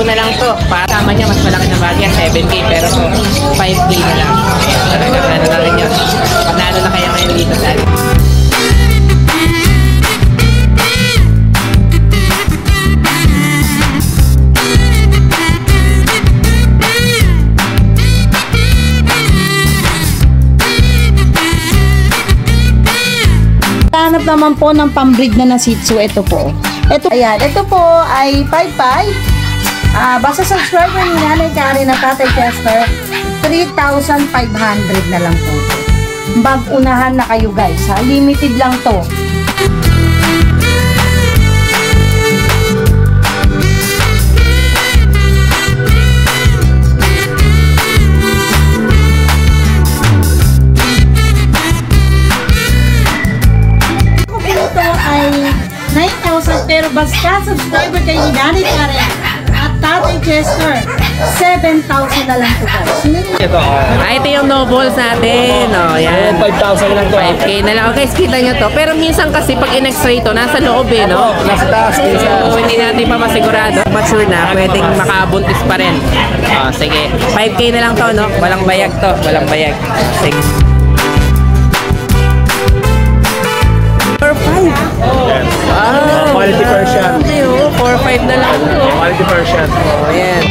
na lang to. Para niya mas malaki na bagay, 7K, pero to 5K na lang. Ayan, talaga ano na rin yun. Panalo na kaya ngayon dito sa atin. Hanap naman po ng pambreed na Shih Tzu. Ito po. Ito po ay 5'5". Basta subscriber ni Nanay Karen na Tatay Chester, 3,500 na lang po. Mag-unahan na kayo guys, ha? Limited lang to. Ay 9,000, pero basta subscriber kayo ni Nanay Karen at Tatay Chester, 7,000 na lang po guys. Ito yung no balls natin. O, yan. 5,000 lang to. 5K na lang. Okay, kita nyo to. Pero minsan kasi pag in-x-ray to, nasa loob eh, no? Nasa taas. So, hindi natin pa masigurado. Mature na, pwedeng makabuntis pa rin. O, sige. 5K na lang to, no? Walang bayag to. Walang bayag. Sige. 4-5. Wow. Quality version. Okay, 4-5 na lang to. Quality version. O, yan.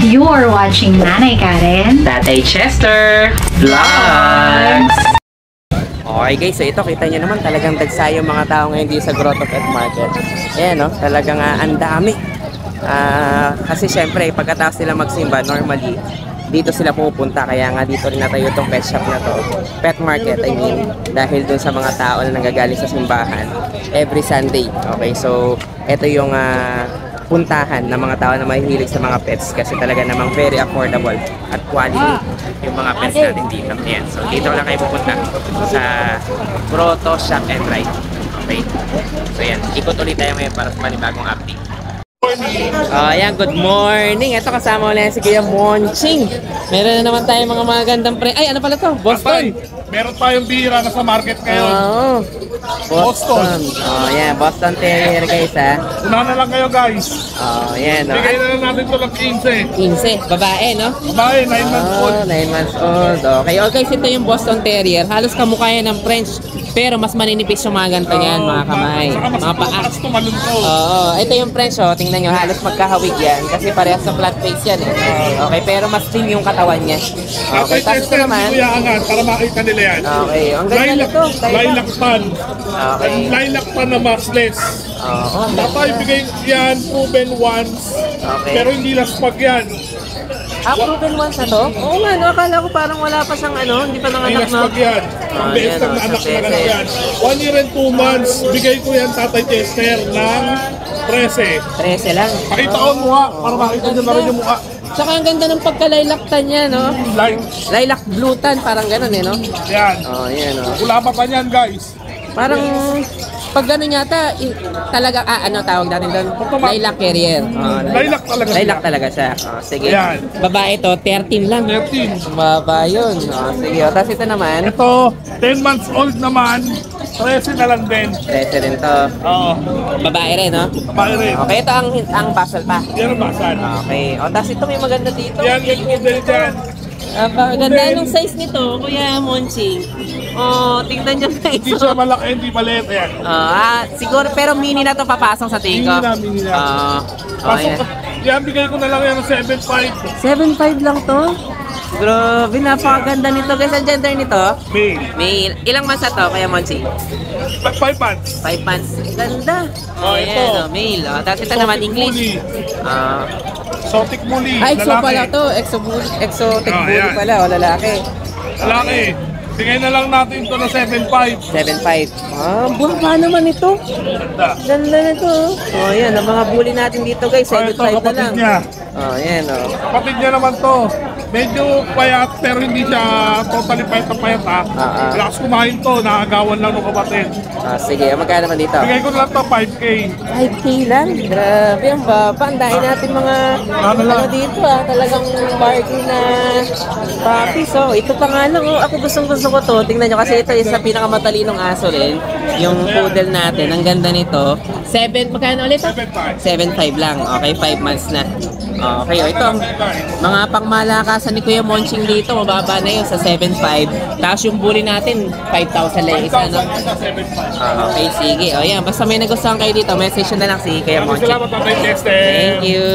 You are watching Nanay Karen, Tatay Chester Vlogs. Okay guys, so ito kita nyo naman talagang dagsayo mga tao ngayon dito sa Grotto Pet Market. Ayan no, talagang ang dami. Kasi syempre pagkatapos nila magsimba, normally dito sila pupunta, kaya nga dito rin natayo itong pet shop na to, pet market I mean, dahil dun sa mga tao na nanggagaling sa simbahan every Sunday. Okay, so ito yung puntahan ng mga tao na mahihilig sa mga pets kasi talaga namang very affordable at quality yung mga pets natin dito. Ayan. So dito lang kayo pupunta sa Grotto Shop and Ride. Okay. So ayan, ikot ulit tayo ngayon para sa panibagong update. Ayan, good morning. Ito kasama ulit si Kuya Monching. Meron na naman tayo mga magandang ay, ano pala to? Boston. Meron tayong bihira na sa market ngayon. Oo. Boston. Oh, yan. Boston Terrier guys, ha. Unahan na lang kayo guys. Oh, yan. Oh. Bigay na lang natin ito ng 15. 15. Babae, no? Babae, 9 months old. 9 months old. Okay. Okay, ito yung Boston Terrier. Halos kamukha yan ng French. Pero mas maninipis yung mga ganito yan, mga kamay. Mga paa. Oo. Ito yung French, oh. Tingnan nyo. Halos magkahawig yan. Kasi parehas sa flat face yan, eh. Okay. Pero mas thin yung katawan niya. Okay. Tapos ito naman. Para makita nila yan. Okay. Ang ganda nito. Lilac pan. Okay. Lilac pan na maskless. Oo. Dapat ibigay yan proven once. Okay. Pero hindi last pag yan. Proven once na to? Oo nga, no? Akala ko parang wala pa siyang ano, hindi pa nanganak Hindi na. last pag yan. Ang best na anak na yan. 1 year and 2 months. Bigay ko yan Tatay Chester ng 13. 13 lang. Pakita ko ang mukha para makita nyo na rin yung mukha. Tsaka ang ganda ng pagkalaylaktan niya, no? Lilac blue tan, parang ganun eh, no? Yan. Oh, yan, no? Wala pa yan guys. Parang pag gano'n yata, talaga, ano tawag natin doon? Lilac carrier. Oh, Lilac talaga siya. Lilac talaga siya. Oh, sige. Yan. Babae to, 13 lang. 13. Baba yun. Oh, sige. Oh, tapos ito naman. Ito, 10 months old naman. 13 na lang din. 13 rin to. Oo. Babae rin, no? Babae rin. Okay, ito ang basal pa. Yan ang basan. Okay. O, tapos ito may maganda dito. Yan, yung model dyan. Ganda nung size nito, Kuya Monching. Oh, tingnan nyo guys. Hindi siya malaki, hindi maliit. Ayan. Siguro, pero mini na to papasok sa tingin ko. Mini na. Pasok yan. Yan, bigay ko na lang yan ng 7.5. 7.5 lang to? Grabe, napakaganda nito guys. Ang gender nito? Male. Male. Ilang months na to, Kuya Monching? 5 months. 5 months. Ganda. Ito. Male. Tapos ito naman, English. Exotic Muli. Exo pala to. Exotic bully pala. O, lalaki. Lalaki. Bigay na lang natin ito ng 7.5. 7.5. Buha naman ito. Ganda. Ganda na ito. Oh, yan. Ang mga bully natin dito guys. 7.5 na lang. Kapatid niya. Oh, yan. Oh. Kapatid niya naman to. medyo payat pero hindi siya totally payat na payat ha. Relax kumain to, nakagawan lang ng kapatid. Sige, magkano naman dito? Bigay ko lang to 5K. 5K lang? Grabe, ang baba. Ang dahil natin mga ano dito talagang bargain na papi. So, ito pa nga lang. Ako gusto ko to. Tingnan nyo kasi ito isa pinakamatalinong aso rin. Yung poodle natin. Ang ganda nito. Magkano ulit? 7.5 lang. Okay, 5 months na. Okay, ito ang mga pangmalakasan ni Kuya Monching dito, mababa na yun sa 7.5. Tapos yung bully natin, 5,000 lang isa, no? Okay, sige. O yan, basta may nagustuhan kayo dito, message na lang si Kuya Monching. Salamat, Tatay Chester. Thank you.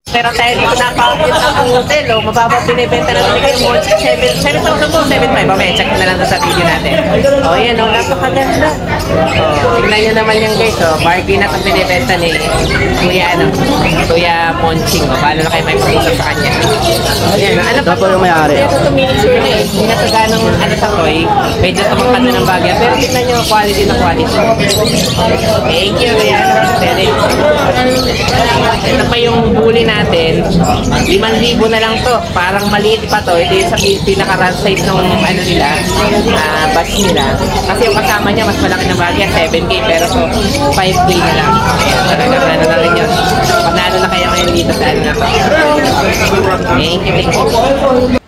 Pero tayo dito napakakit ng hotel, mababa pinibenta na natin Kuya Monching, 7,000 po, 7.5. Mamaya, check na lang sa video natin. O yan, napakaganda. Tignan nyo naman yan guys, bargain na itong pinibenta ni Kuya Monching. Paano na kayo may pag-usap sa kanya? Ayan, ano pa yung may-ari? Ito ito miniature na eh. Hindi na ito ganong ano sa toy. Medyo tumangkad na ng bagay. Pero tignan nyo, quality na quality. Thank you, Kuya. Ito pa yung bully natin. 5,000 na lang to. Parang maliit pa to. Ito yung sa pinaka-run size ng ano nila, batch nila. Kasi yung kasama niya, mas malaki na bagay. 7K pero so 5K na lang. Ayan, talagang ano na rin yun. Panalo na kayo ngayon dito sa ano na to. Thank you.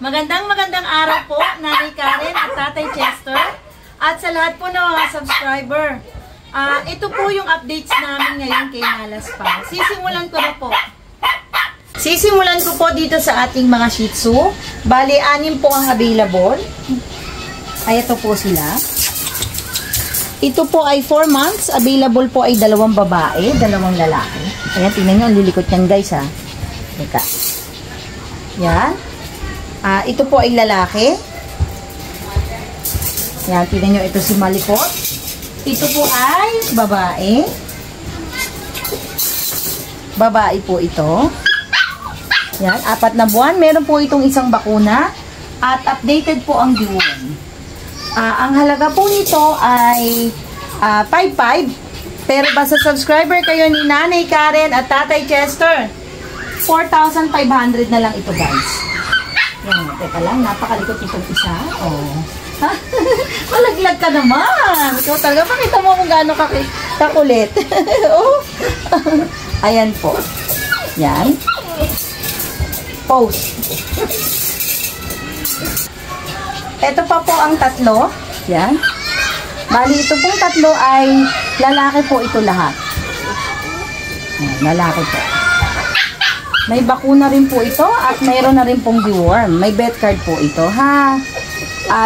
Magandang araw po, Nanay Karen at Tatay Chester. At sa lahat po ng mga subscriber. Ito po yung updates namin ngayon kay Nalas Pa. Sisimulan ko na po. Sisimulan ko po dito sa ating mga Shih Tzu. Bali, 6 po ang available. Ay, ito po sila. Ito po ay 4 months. Available po ay 2 babae, 2 lalaki. Ayan, tingnan nyo, ang lilikot yan guys ha. Teka. Yan. Ito po ay lalaki. Yan, tingnan nyo, ito si Malikot. Ito po ay babae. Babae po ito. Yan, 4 na buwan. Meron po itong isang bakuna. At updated po ang deworm. Ang halaga po nito ay 5,500. Pero basta subscriber kayo ni Nanay Karen at Tatay Chester, 4,500 na lang ito guys. Yan, teka lang, napakalikot itong isa. Oh. Malaglag ka naman. Ikaw talaga, pakita mo kung gaano kakulit. Oh. Ayan po. Yan. Post. Ito pa po ang 3. Yan. Bali, ito pong 3 ay lalaki po ito lahat. Yan, lalaki po. May bakuna rin po ito at mayroon na rin pong deworm. May vet card po ito, ha?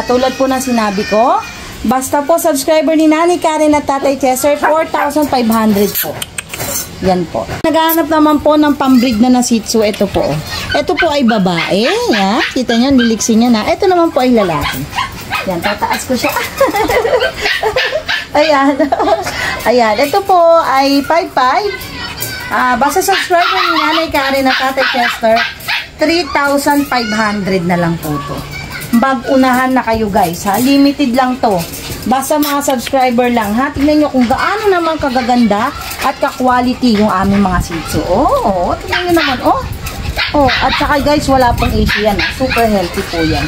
Tulad po ng sinabi ko, basta po subscriber ni Nanay Karen at Tatay Chester, 4,500 po. Yan po. Naghahanap naman po ng pambreed na Shih Tzu. Ito po. Ito po ay babae. Yan. Kita nyo, niliksi niya na. Ito naman po ay lalaki. Yan, tataas ko siya. Ayan. Ayan. Ito po ay 5,500. Basta subscriber ni Nanay Karen at Tatay Chester, 3,500 na lang po to. Bag-unahan na kayo guys ha. Limited lang to. Basta mga subscriber lang ha. Tignan nyo kung gaano naman kagaganda at ka-quality yung aming mga Shih Tzu. Oh, tignan nyo naman. Oh, at saka guys, wala pong issue yan. Super healthy po yan.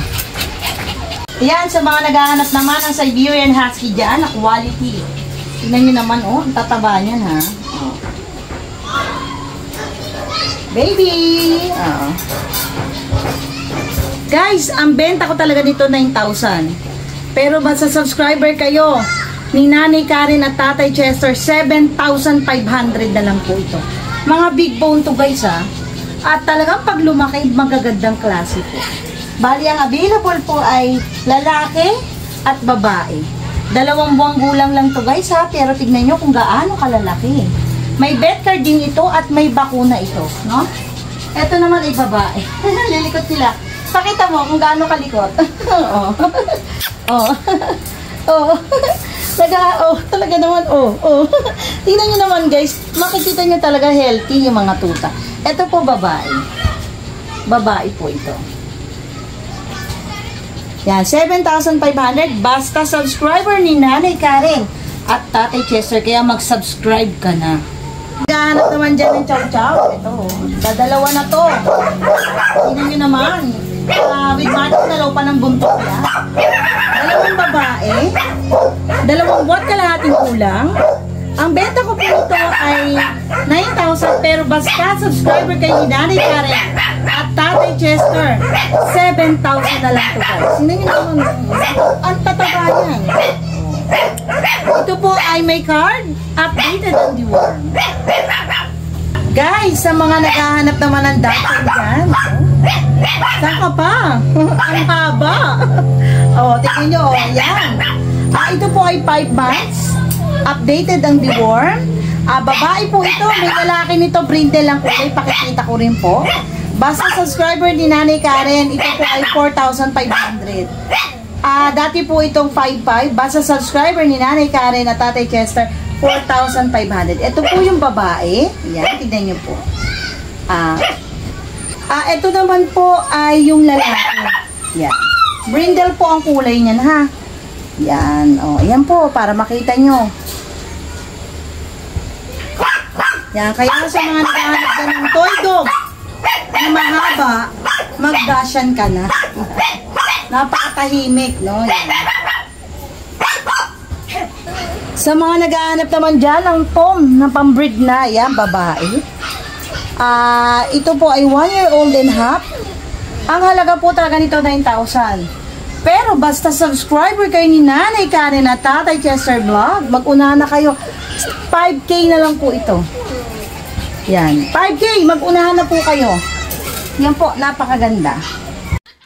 Yan, sa mga naghahanap naman ng Siberian Husky dyan, na quality. Tignan nyo naman, ang tataba niyan ha. Oh. Baby! Oh. Guys, ang benta ko talaga dito 9,000. Pero basta subscriber kayo ni Nanay Karen at Tatay Chester, 7,500 na lang po ito. Mga big bone to guys ha. At talagang pag lumaki, magagandang klase po. Bali, ang available po ay lalaki at babae. 2 buwang gulang lang to guys ha. Pero tignan nyo kung gaano kalalaki. May vet card din ito at may bakuna ito. No? Ito naman ay babae. Lilikot sila. Pakita mo kung gaano kalikot. Oh. Oh. Oh. Talaga naman, Tingnan nyo naman guys, makikita nyo talaga healthy yung mga tuta. Ito po babae. Babae po ito. Yan, 7,500. Basta subscriber ni Nanay Karen at Tatay Chester, kaya mag-subscribe ka na. Gahanap naman dyan ng chow-chow. Ito, dadalawa na to. Tingnan nyo naman. With Martin, dalaw pa ng buntot niya. Dalawang babae. Dalawang buwan kalahating kulang. Ang benta ko po ito ay 9,000 pero basta subscriber kay Nanay Karen at Tatay Chester, 7,000 na lang ito guys. Tingnan nyo naman. Ang tataba yan. Ito po ay may card, updated on the world. Guys, sa mga naghahanap naman ng data dyan, saan ka pa? Ang haba. Tingnan nyo, yan. Ito po ay 5 months, updated ang deworm. Babae po ito, may lalaki nito, brindle lang kulay, pakikita ko rin po. Basta subscriber ni Nanay Karen, ito po ay 4,500. Dati po itong 5,500, basta subscriber ni Nanay Karen at Tatay Chester, 4,500. Ito po yung babae. Yan, tignan nyo po. Ito naman po ay yung lalaki. Yan. Brindle po ang kulay niyan, ha? Yan. Yan po, para makita nyo. Yan, kaya sa mga naghahanap ka ng toy dog na mahaba, mag-dashan ka na. Napakatahimik, no? Yan. Sa mga naghahanap naman dyan ng Tom na pambreed na, yan, babae. Ito po ay 1 year old and half. Ang halaga po talaga nito 9,000. Pero basta subscriber kayo ni Nanay Karen at Tatay Chester Vlog, mag-una na kayo. 5K na lang po ito. Yan, 5K, mag-unahan na po kayo. Yan po, napakaganda.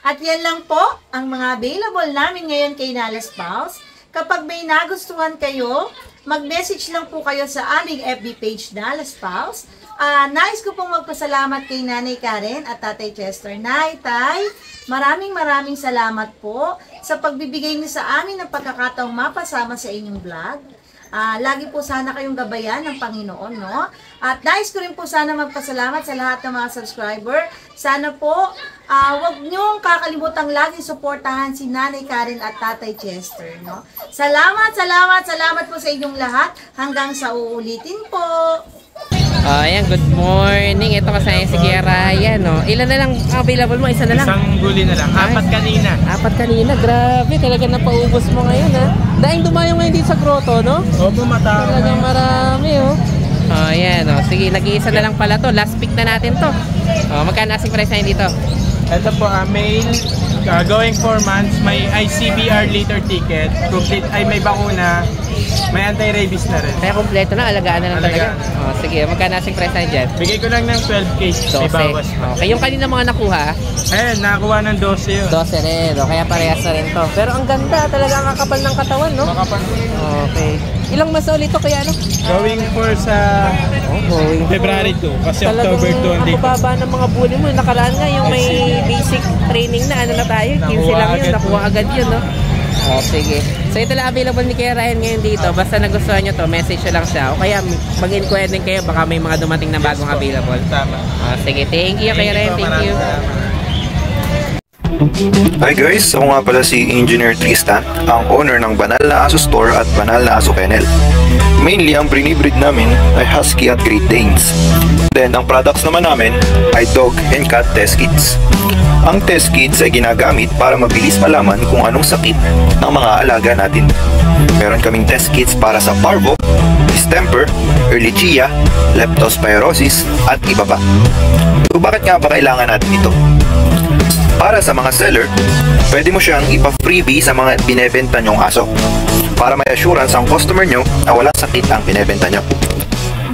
At yan lang po ang mga available namin ngayon kay Nales Pals. Kapag may nagustuhan kayo, mag-message lang po kayo sa aming FB page Nales Pals. Nais ko pong magpasalamat kay Nanay Karen at Tatay Chester. Nay, Tay, maraming salamat po sa pagbibigay niyo sa amin ng pagkakataong mapasama sa inyong vlog. Lagi po sana kayong gabayan ng Panginoon, no? At nais ko rin po sana magpasalamat sa lahat ng mga subscriber. Sana po, wag niyong kakalimutang lagi suportahan si Nanay Karen at Tatay Chester, no? Salamat po sa inyong lahat. Hanggang sa uulitin po. Ayan, good morning. Ito kasaya si Kuya Ryan, no? Ilan na lang available mo? Isa na lang? Isang bully na lang. 4 kanina. 4 kanina. Grabe, talaga napaubos mo ngayon, ha? Dahil dumayo ngayon dito sa grotto, no? Opo, matao. Talagang marami, oh. Ayan, oh. Sige, nag-iisa na lang pala to. Last pick na natin to. Magkano asking price na dito? Ito po, male, going 4 months, may ICBR later ticket, complete, ay may bakuna, may anti-rabies na rin. Kaya kompleto na, alagaan na lang Alagaan. talaga. Sige, magkano asking price na dyan? Bigay ko lang ng 12K, may 12. bawas pa. Okay, yung kanina mga nakuha, Ayan, nakakuha ng 12 yun. 12 rin. Kaya parehas na rin to. Pero ang ganda, talaga ang kakapal ng katawan, no? Makapal. Okay. Ilang mas ulit to kaya ano? Going for sa Going February 2, kasi talagang October 2 ang date. ang baba ng mga bully mo. Nakaraan nga yung may basic training na ano na tayo. 15 lang yun. Nakuha agad yun, no? Sige. So ito lang available ni Kuya Ryan ngayon dito. Basta nagustuhan nyo to, message nyo lang siya. O kaya mag-inquire din kayo. Baka may mga dumating na bagong available. Tama. Sige, thank you Kuya Ryan. Thank you. Hi guys, ako nga pala si Engineer Tristan, ang owner ng Banal na Aso Store at Banal na Aso Kennel. Mainly, ang brinibreed namin ay Husky at Great Danes. Then, ang products naman namin ay Dog and Cat Test Kits. Ang test kits ay ginagamit para mabilis malaman kung anong sakit ng mga alaga natin. Meron kaming test kits para sa Parvo, Distemper, Ehrlichia, Leptospirosis, at iba pa. So, bakit nga ba kailangan natin ito? Para sa mga seller, pwede mo siyang ipa-freebie sa mga binebenta nyong aso para may assurance ang customer nyo na walang sakit ang binebenta nyo.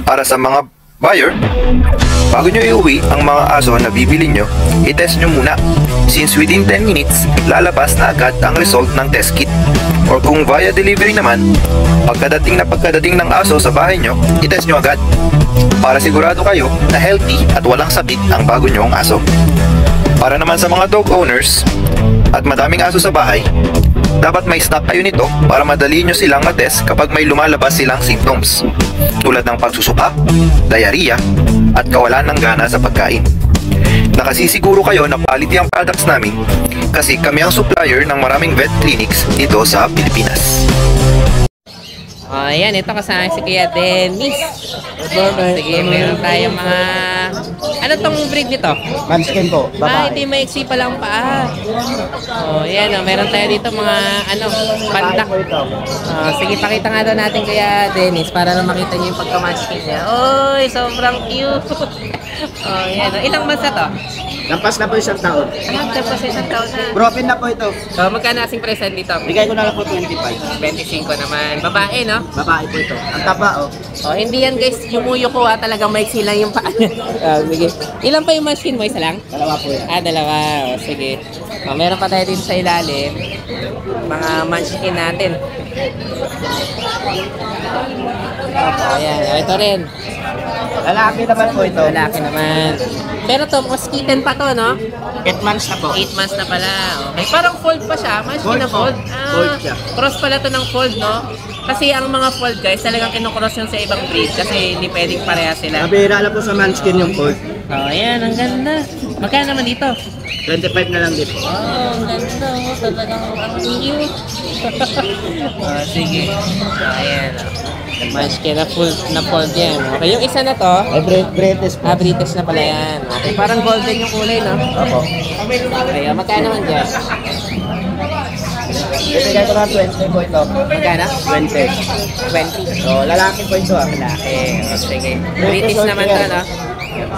Para sa mga buyer, bago nyo iuwi ang mga aso na bibili nyo, i-test nyo muna since within 10 minutes, lalabas na agad ang result ng test kit. Or kung via delivery naman, pagkadating ng aso sa bahay nyo, i-test nyo agad para sigurado kayo na healthy at walang sakit ang bago nyong aso. Para naman sa mga dog owners at madaming aso sa bahay, dapat may stock kayo nito para madali nyo silang matest kapag may lumalabas silang symptoms tulad ng pagsusuka, diarrhea, at kawalan ng gana sa pagkain. Nakasisiguro kayo na quality ang products namin kasi kami ang supplier ng maraming vet clinics dito sa Pilipinas. Ayan, ito kasama si Kuya Dennis. Sige, meron tayong mga... Ano tong breed nito? Manskin po, Hindi maiksi pa lang paa. Ayan, meron tayo dito mga pandak. Sige, pakita nga daw natin Kuya Dennis para lang makita niyo yung pagka-manskin niya. Oy, sobrang cute. Ayan, ilang months na to? Lampas na po isang taon. Tapos isang taon na. Broken na po ito. So, magkano asing present dito? Bigay ko na lang po 25. 25 naman. Babae, no? Babae po ito. Ang taba, oh. Hindi yan guys, yumuyo ko talagang maiksi lang yung paa niya. Sige. Ilan pa yung manskin mo? Isa lang? Dalawa po yan. Dalawa. Sige. Meron pa tayo dito sa ilalim. Mga manskin natin. Ayan. Ito rin. Lalaki naman po ito. Lalaki naman. Pero to, mas kitten pa to, no? 8 months na po. 8 months na pala. Okay. Parang fold pa siya. Manskin na fold. Fold siya. Cross pala to ng fold, no? Kasi ang mga fold guys, talagang kinocross yun sa ibang breed kasi hindi pwedeng pareha sila. Nabihira lang po sa Manskin yung fold. Ayan, ang ganda. Magkano naman dito? 25 na lang din po. Ang ganda. Talagang ang cute. Sige. Ayan. Manskin na fold yan. Okay, yung isa na to. British po. British na pala yan. Okay, parang golden yung kulay, no? Opo. Okay, magkano naman dyan? Bibigay ko na 20 po ito. Magkano? 20. 20. So, lalaki po ito. Lalaki. Sige. British naman to, no?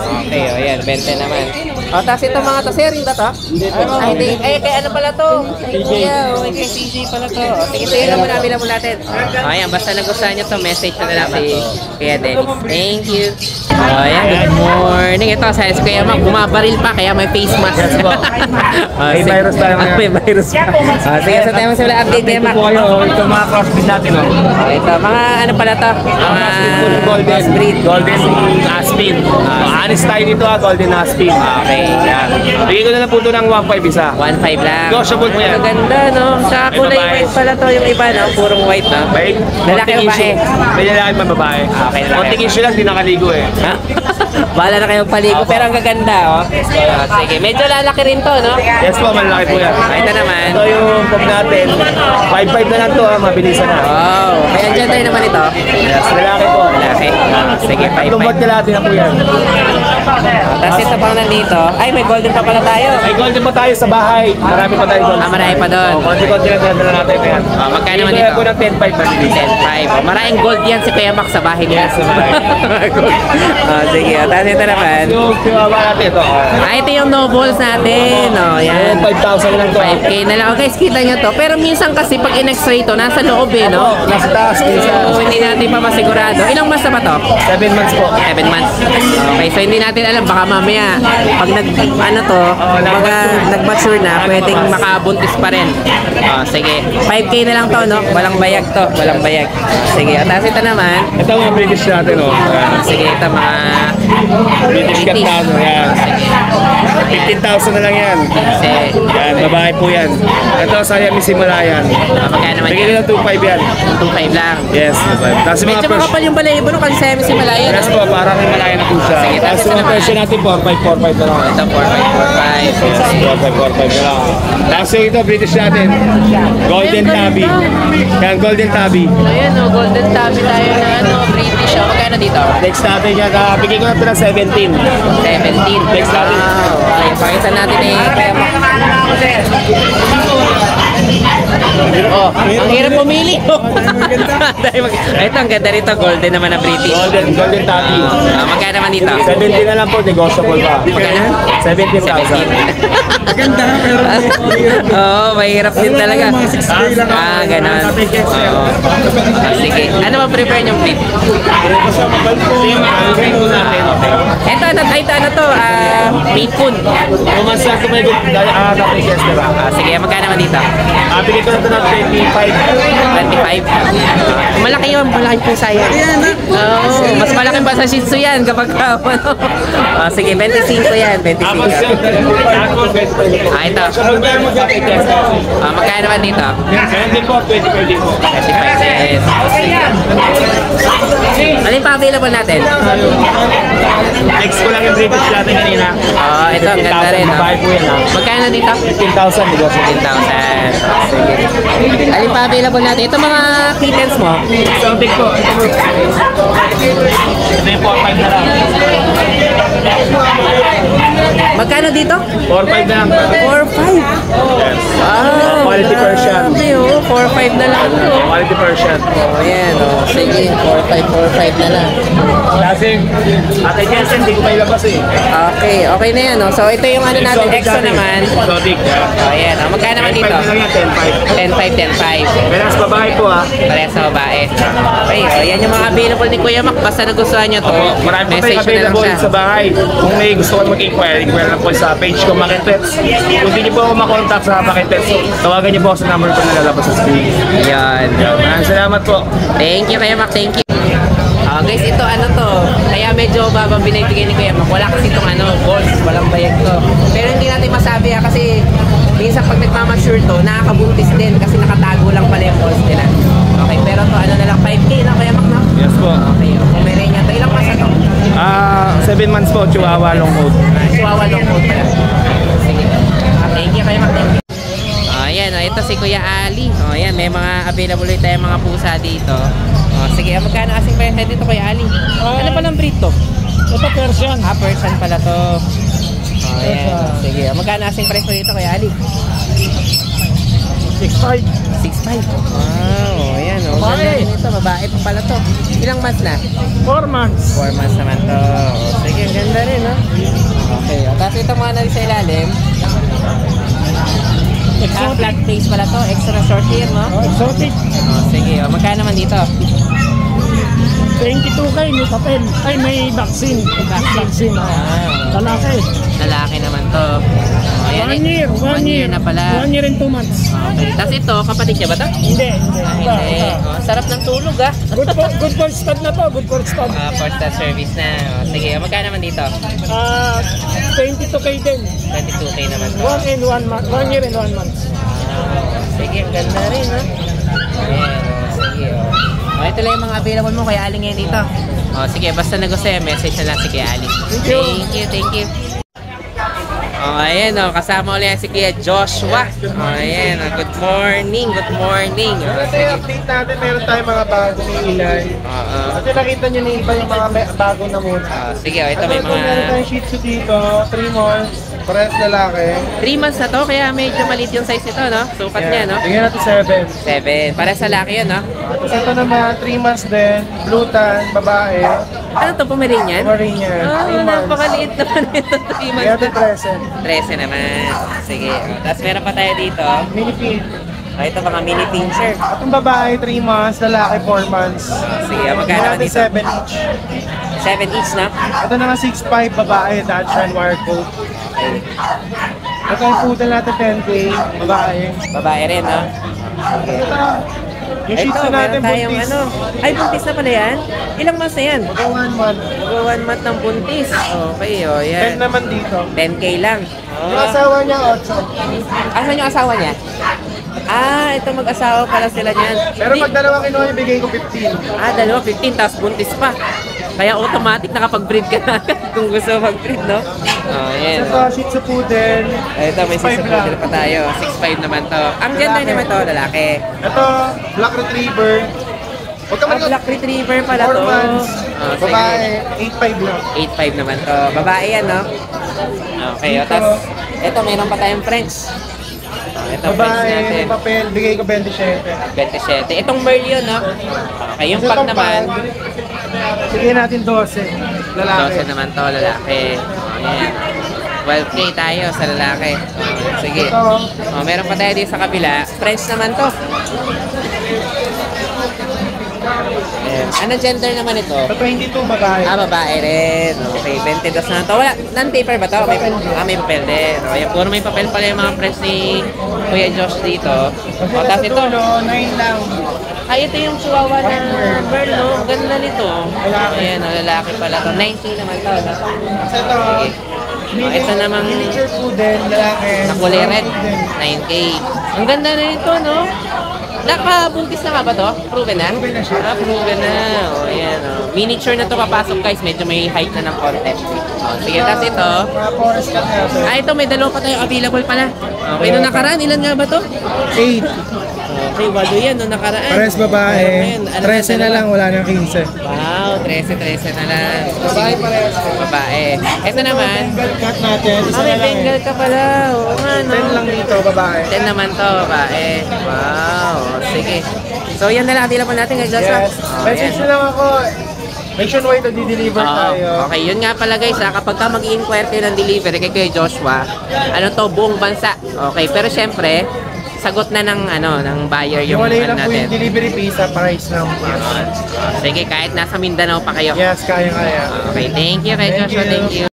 Okay, ayan. 20 naman. Tapos itong mga to, sharing ba to? Hindi. Kaya ano pala to? Kay Kuya. Kay CJ pala to. Sige, sa'yo lang muna. Bilang mo natin. Ayan, basta nagustuhan nyo to, message na lang si Kuya Dennis. Thank you. Ayan, good morning. Ito, sabi si Kuya Mac, bumabaril pa, kaya may face mask. May virus tayo ngayon. May virus pa. Sige, sa tayo sila update Kuya Mac. Ito mga crossbreed natin, Ito, mga ano pala to? Mga crossbreed. Golden Aspin. Honest tayo dito Golden Aspin. Okay. Yan. Bigay ko na lang po ito ng 1.5 isa. 1.5 lang. Negotiable po yan. Ang ganda, no? Sa kulay babae. white pala to yung iba, no? Purong white, no? Lalaki o babae? May lalaki pa babae. Okay, lalaki. Konting issue lang, di nakaligo eh. Ha? Bahala na kayong paligo, pero ang gaganda, oh. Sige, medyo lalaki rin to, no? Yes po, malaki po yan. Ito naman. Ito yung pog natin. 5.5 na lang to mabilisan na. Wow. Kaya dyan tayo naman ito. Yes, lalaki po. Lalaki. Sige, Tatlong bot 5.5. na natin na po yan. Tapos ito pang nandito. Ay, may golden pa pala tayo. May golden pa tayo sa bahay. Marami pa tayo golden. Marami pa doon. Konti-konti lang dala natin na yan. Magkano naman Bigay dito? ko ng 10.5 na bilis. 10.5. Maraming gold yan si Kuya Mac sa bahay niya. Yes, sa bahay. Sige, tapos ito naman. Yung kiwawa natin ito. Ito yung no balls natin. Yan. 5,000 lang to. 5K na lang. Okay, kita nyo to. Pero minsan kasi pag in-x-ray to, nasa loob eh, no? Nasa taas. So, hindi natin pa masigurado. Ilang months na ba to? 7 months po. 7 months. Okay, so hindi natin alam. Baka mamaya, pag nag-mature na, pwedeng makabuntis pa rin. Sige. 5K na lang to, no? Walang bayag to. Walang bayag. Sige. At tapos ito naman. Ito mga British natin, oh. Sige, ito mga British Captano, yan. Sige. 15,000 na lang yan. Kasi, Yan, babae po yan. Ito, Siamese Himalayan. magkano naman Bigyan yan? ko ng 2.5 yan. 2.5 lang. Yes, 2.5. Tapos mga Medyo makapal yung balayibo, no? Kasi si Malaya. Yes po, parang Himalayan na po siya. Sige, Tapos tapos mga naman. presyo natin, 4.5 na lang. Ito, 4.5. Yes, 4.5 na lang. Tapos yung ito, British natin. Golden Tabby. Yan, Golden Tabby. Ayan, no, golden tabby tayo na British. Magkano dito? Next natin yan, bigyan ko na ito ng 17. 17. Next natin. Okay, pakita natin eh. Ang hirap pumili. Ito, ang ganda rito. Golden naman na British. Golden Tabby. Magkano naman dito? 17 na lang po, negotiable pa. Magkano? 17,000. Maganda, pero Oo, mahirap din talaga. Ganon. Oo. Sige. Ano ba prefer niyong breed? Ito, ano to? Pipun. Pumas lang tumigil dahil diba? Sige, magkano naman dito? Bigyan ko na ito ng 25. 25. Malaki yun, malaki po sayang. Oo, mas malaki pa sa Shih Tzu yan kapag ano. Sige, 25 yan, 25. Ito. Magkano naman dito? 25 po. 25 cents. Alin Alin pa available natin? Next ko lang yung British natin kanina. Ito, ang ganda rin. No? Babae po yan ha. Magkano dito? 15,000. 15,000. Sige. Alin pa available natin? Ito mga kittens mo? Exotic po. Ito yung 4-5 na lang. Magkano dito? 4-5 na lang. 4-5. Yes. Quality grabe, Persian. oh. 4-5 na lang. Quality Persian. Ayan, oh. Sige, 4-5 na lang. Kasi, Ate Jensen, hindi ko pa ilabas eh. Okay, okay na yan, oh. So, ito yung ano natin, extra naman. Exotic. Ayan, oh. Magkano naman 10-5 dito? na lang yan, 10-5. 10-5. Meron sa babae po ha. Parehas sa babae. Okay, oh. Yan yung mga available ni Kuya Mac. Basta nagustuhan nyo to. Marami po Message tayong nyo na lang available siya. sa bahay. Kung may gusto ko mag-inquire, inquire lang po sa page ko, Makintets. Kung hindi niyo po ako makontak sa Makintets, tawagan niyo po ako sa number ko na lalabas sa screen. Yan. Maraming salamat po. Thank you, Kuya Mac. Thank you. Guys, ito ano to. Kaya medyo babang binibigay ni Kuya Mac. Wala kasi itong ano, balls. Walang bayag to. Pero hindi natin masabi ha, kasi minsan pag nagmamature to, nakakabuntis din kasi nakatago lang pala yung balls nila. Okay, pero to ano na lang, 5K na Kuya Mac, no? Yes po. Okay, kung may rin yan to. Ilang masa to? 7 months po, Chihuahua long coat. Chihuahua long coat pala. Sige. Thank you, Kuya Mac. Thank you. Ayan, ito si Kuya Ali. Ayan, may mga available tayong mga pusa dito. Sige, magkano kasing presyo dito Kuya Ali? Ano palang breed to? Ito Persian. Persian pala to. Ayan, sige. Magkano kasing presyo dito Kuya Ali? 6'5". 6'5". Wow, ayan. Ganda rin ito. Babae pa pala to. Ilang months na? 4 months. 4 months naman to. Sige, ang ganda rin, no? Okay, tapos ito mga na rin sa ilalim. Flat face pala to. Extra short hair, no? Exotic. Sige, magkano naman dito? 22K, may papel. Ay, may vaccine. Vaccine. Lalaki. Lalaki naman to. Ayan, 1 year. 1 year na pala. 1 year and 2 months. Okay. Tapos ito, kapatid niya ba to? Hindi. Hindi. Sarap ng tulog, ah. Good for stud na to. Good for stud. First service na. Sige, magkano naman dito? 22K din. 22K naman to. 1 year and 1 month. Sige, ang ganda rin, ha? Ayan, sige, ito lang yung mga available mo, Kuya Ali ngayon dito. Sige, basta nagustuhan, message na lang si Kuya Ali. Thank you. Ayan, kasama ulit si Kuya Joshua. Ayan, good morning. Kasi update natin, meron tayong mga bagong ilay. Kasi nakita nyo na iba yung mga bago na muna. Sige, ito may Meron mga tayong Shih Tzu dito, 3 months, parehas lalaki. 3 months na to, kaya medyo maliit yung size nito, no? Sukat niya, no? Bigyan natin 7. 7. Para sa laki yun, no? Tapos ito naman, 3 months din, blue tan, babae, Ano to, Pomeranian? Pomeranian, 3 months. Napakaliit naman ito. 3 Bigyan months natin na. 13. 13 naman. Sige. Tapos meron pa tayo dito. Mini pin. Ito mga mini pincher. Itong babae, 3 months, lalaki, 4 months. Sige, magkano naman dito? 7 each. 7 each, no? Ito naman 6'5", babae, Dachshund wire coat. Ito yung poodle natin 10K, babae. Babae rin, no? Okay. Yung Shih Tzu Ito, natin, meron tayong buntis. ano. Ay, buntis na pala yan? Ilang months na yan? Ito 1 month. 1 month ng buntis. Okay, yan. 10 naman dito. 10K lang. Yung asawa niya, 8. Asan yung asawa niya? Ito mag-asawa pala sila niyan. Pero pag dalawa kinuha, ibigay ko 15. Dalawa, 15, tapos buntis pa. Kaya automatic nakapag-breed ka na kung gusto mag-breed, no? Ayan. Ito, Shih Tzu poodle. Ito, may 6'5" sisipudil pa tayo. 6'5 naman to. Ang gender naman to, lalaki. Ito, Black Retriever. Huwag ka Black Retriever pala 4 to. months. Sige. Babae, 8'5" lang. 8'5 naman to. Babae yan, no? Okay, tapos ito, mayroon pa tayong French. Ito, French Babae, natin. papel, bigay ko 27. 27. Itong Merl yun, no? Okay, yung pag naman, Bigyan natin 12. Lalaki. 12 naman to, lalaki. Ayan. 12K tayo sa lalaki. Sige. Ito, Meron pa tayo dito sa kabila. French naman to. Ayan. Ano gender naman ito? sa 22 babae. Babae rin. Okay, 22 na to. Wala, non-paper ba to? May papel din. Okay, puro may papel pala yung mga friends ni Kuya Josh dito. Tapos ito. 9 lang. Ito yung chihuahua na Merl, no? Ang ganda nito. Ayan, lalaki pala to. 9K naman to. No? Kasi ito, Ito namang miniature poodle, lalaki. na kulay red. 9K. Ang ganda na nito, no? Nakabuntis na nga ba to? Proven na? Proven na siya. Ah, proven na. O, ayan. O. Miniature na to papasok guys. Medyo may height na ng konti. O, sige, tapos ito. Mga forest cut na sir. Ah, ito may dalawa pa tayo available pala. Okay, nung nakaraan, ilan nga ba to? 8. Okay, walo yan nung nakaraan. Pares babae. Ayan, ano 13 na lang, wala nang 15. Wow, 13 na lang. Babae parehas. Babae. Ito naman. Bengal cut natin. Isa Ah, may na lang Bengal ka pala. Oo nga, no? 10 lang dito, babae. 10 naman to, babae. Wow, sige. So, yan na lang. Atila po natin kay Joshua. Yes. Message nyo lang ako. Nationwide na di-deliver tayo. Okay, yun nga pala guys ha, kapag ka mag-i-inquire kayo ng delivery kay Kuya Joshua, ano to, buong bansa. Okay, pero syempre, sagot na ng ng buyer yung Iwalay lang po natin. yung delivery fee sa price ng Sige, kahit nasa Mindanao pa kayo. Yes, kaya-kaya. Okay, thank you kay Joshua, thank you.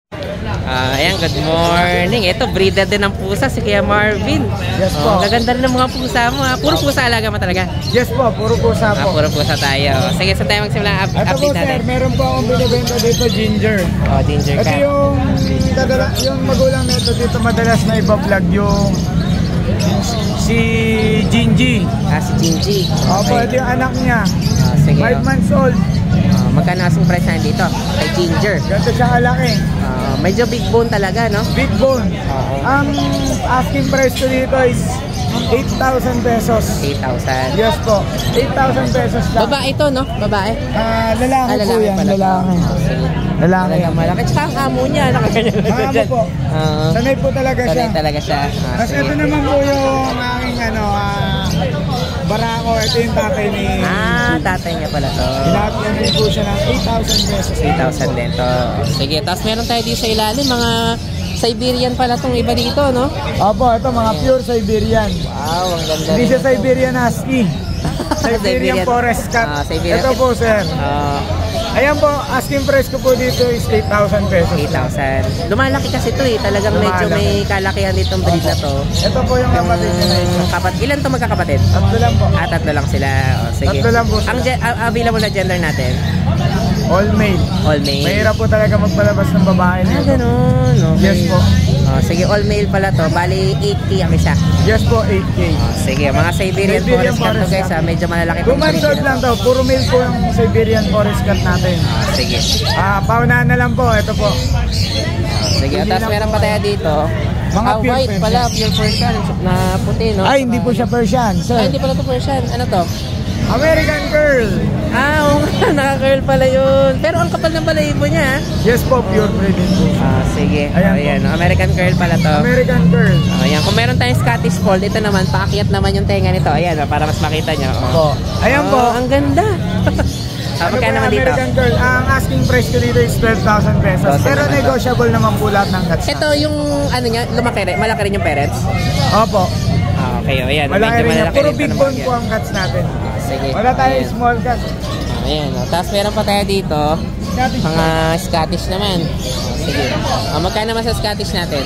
Ayan, good morning. Ito, breeder din ng pusa si Kuya Marvin. Yes po. Gaganda rin ng mga pusa mo ha. Puro pusa alaga mo talaga. Yes po, puro pusa po. Puro pusa tayo. Sige, sa tayo magsimula Ito po update sir, natin. meron po akong binibenta dito, ginger. Oh, ginger Ito ka. yung magulang nito dito madalas na iba-vlog yung si Gingy. Si Gingy. Opo, ito yung anak niya. Sige. 5 months old. Magkano asking price na dito? Kay Ginger. Ganito siya kalaki. Medyo big bone talaga, no? Big bone. Ang asking price ko dito is 8,000 pesos. 8,000. Yes po. 8,000 pesos lang. Babae ito, no? Babae? Lalaki po yan. pala. Lalaki. Lalaki. Talagang malaki. Tsaka ang amo niya. Nakaganyan Ang amo po. Sanay po talaga siya. Sanay talaga siya. Tapos ito naman po yung aking barako. Ito yung tatay ni... Tatay niya pala to. Pinapyan din po siya ng 8,000 pesos. 8,000 din to. Sige, tapos meron tayo dito sa ilalim. Mga Siberian pala tong iba dito, no? Opo, ito mga pure Siberian. Wow, ang ganda. Hindi siya Siberian Husky. Siberian Forest Cat. Siberian. Ito po, sir. Ayan po, asking price ko po dito is 8,000 pesos. 8,000. Lumalaki kasi ito eh. Talagang medyo may kalakihan ditong breed na to. Ito po yung kapatid niya na isa. Ilan to magkakapatid? Tatlo lang po. Tatlo lang sila. O, sige. Tatlo lang po sila. Ang available na gender natin? All male. All male. Mahirap po talaga magpalabas ng babae nito. Ganun. Okay. Yes po. Sige, all male pala to. Bali, 8K ang isa. Yes po, 8K. Sige, mga Siberian Forest Cat to guys. Medyo malalaki. 2 months old lang to. Puro male po yung Siberian Forest Cat natin. Sige. Paunahan na lang po. Ito po. Sige, tapos meron pa tayo dito. Mga pure white Persian. pala, pure Persian na puti, no? Ay, hindi po siya Persian, sir. Hindi pala to Persian. Ano to? American Girl. Oo nga, naka-curl pala yun. Pero ang kapal ng balahibo niya. Yes po, pure breeding po. Sige. Ayan po. American curl pala to. American Girl. Ayan, kung meron tayong Scottish Fold, ito naman, paakyat naman yung tenga nito. Ayan, para mas makita nyo. Po. Ayan po. Ang ganda. Magkano naman dito? American Girl. Ang asking price ko dito is 12,000 pesos. Pero negotiable naman po lahat ng cats. Ito yung, niya, malaki rin yung parents? Opo. Okay, ayan. Malaki rin yan. Puro big bone yan. po ang cats natin. Sige. Wala tayong Ayan. small cats. Ayan, tapos meron pa tayo dito, mga Scottish naman. Sige. Magkano naman sa Scottish natin?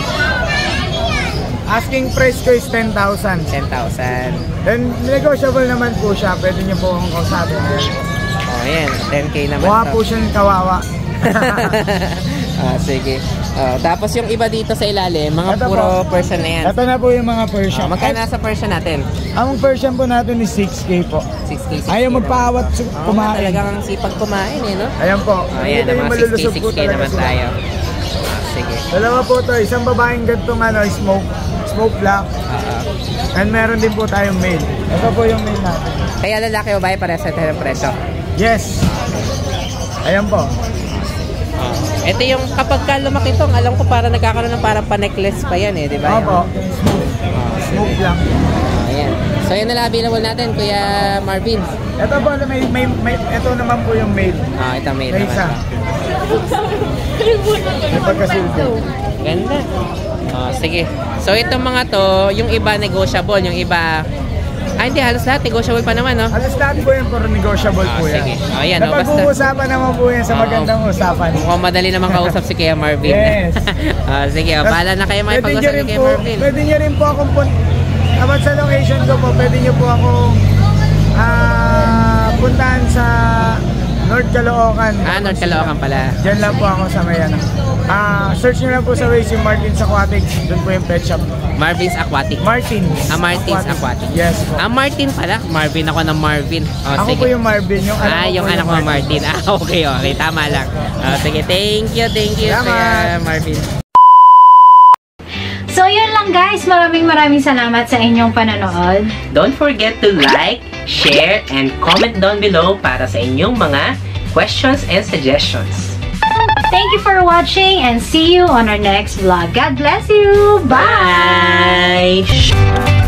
Asking price ko is 10,000. 10,000. Then negotiable naman po siya. Pwede niyo po akong kausapin. Ayan, 10K naman Mukha to. po siyang kawawa. Sige. Tapos yung iba dito sa ilalim, mga Ito puro po. Persian na yan. Ito na po yung mga Persian. Magkano nasa Persian natin? Ang Persian po natin is 6K po. 6K. Ayaw magpaawat kumain. Talagang ang sipag kumain eh, no? Ayan po. Ayan, Hindi mga malulusog 6K, po 6K talaga naman sila. tayo. Sige. Dalawa po to. Isang babaeng gantong smoke black. And meron din po tayong male. Ito po yung male natin. Kaya lalaki o babae para sa tayo ng presyo? Yes. Ayan po. Ito yung kapag ka lumaki to, alam ko para nagkakaroon ng parang pa-necklace pa yan eh, di ba? Opo. Smoke black. Ayan. So yan na available natin, Kuya Marvin. Ito po, ito naman po yung male. Ito may May isa. May pagkasilbi. Ganda. Sige. So itong mga to, yung iba negotiable, yung iba... hindi, halos lahat negotiable pa naman, no? Alas lahat po yan, puro negotiable po yan. Sige. Ayan, no, basta... Napag-uusapan naman po yan sa magandang usapan. Mukhang madali naman kausap si Kuya Marvin. Yes. Sige, bahala na kayo makipag-usap ni Kuya Marvin. Pwede nyo rin po akong abot sa location ko po, pwede nyo po akong puntahan sa North Caloocan. North Caloocan pala. Diyan lang po ako sa may ano. Search nyo lang po sa Waze yung Martin's Aquatics. Doon po yung pet shop. Marvin's Aquatic. Martin's. Martin's Aquatic. Yes po. Martin pala. Marvin ako ng Marvin. Ako Sige. po yung Marvin. Yung anak ko Yung po anak ko Martin. Okay. Tama lang. Sige, thank you. Salamat. Kuya Marvin. So yun lang guys, maraming salamat sa inyong panonood. Don't forget to like, share, and comment down below para sa inyong mga questions and suggestions. Thank you for watching and see you on our next vlog. God bless you! Bye! Bye!